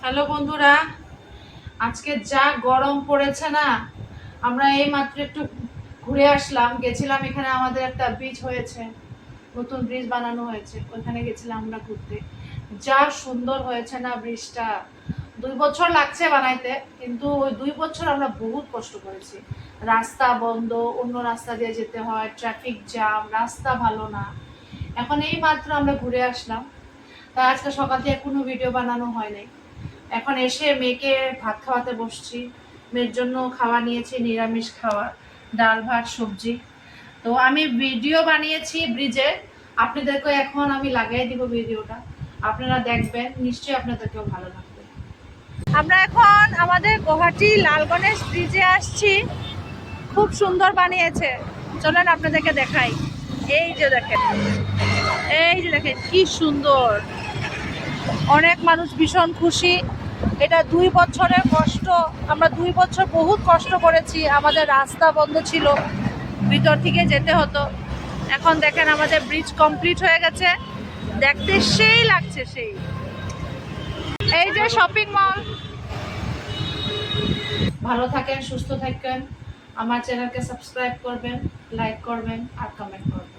Hello বন্ধুরা, আজকে যা গরম পড়েছে না, আমরা এই মাত্র একটু ঘুরে আসলাম। গেছিলাম এখানে আমাদের একটা ব্রিজ হয়েছে, নতুন ব্রিজ বানানো হয়েছে, ওখানে গেছিলাম আমরা ঘুরতে। যা সুন্দর হয়েছে না ব্রিজটা। 2 বছর লাগছে বানাইতে, কিন্তু ওই 2 বছর আমরা বহুত কষ্ট করেছি। রাস্তা বন্ধ, অন্য রাস্তা দিয়ে যেতে হয়, ট্রাফিক জ্যাম, রাস্তা ভালো না। এখন এই মাত্র আমরা ঘুরে আসলাম। তা আজকে সকাল থেকে কোনো ভিডিও বানানো হয় নাই। এখন এসে মেয়েকে ভাত খাওয়াতে বসছি। মেয়ের জন্য খাওয়া নিয়েছি, নিরামিষ খাওয়া, ডাল ভাত সবজি। তো আমি ভিডিও বানিয়েছি ব্রিজে, আপনাদেরকে এখন আমি লাগাই দিব ভিডিওটা, আপনারা দেখবেন, নিশ্চয়ই আপনাদেরকেও ভালো লাগবে। আমরা এখন আমাদের গুয়াহাটি লাল গণেশ ব্রিজে আসছি। খুব সুন্দর বানিয়েছে, চলেন আপনাদেরকে দেখাই। এই যে দেখেন, কি সুন্দর। অনেক মানুষ ভীষণ খুশি। এটা 2 বছরের কষ্ট। আমরা 2 বছর বহুত কষ্ট করেছি, আমাদের রাস্তা বন্ধ ছিল, ভিতর থেকে যেতে হতো। এখন দেখেন আমাদের ব্রিজ কমপ্লিট হয়ে গেছে, দেখতে সেই লাগছে সেই। এই যে শপিং মল। ভালো থাকেন, সুস্থ থাকেন, আমার চ্যানেলকে সাবস্ক্রাইব করবেন, লাইক করবেন আর কমেন্ট করবেন।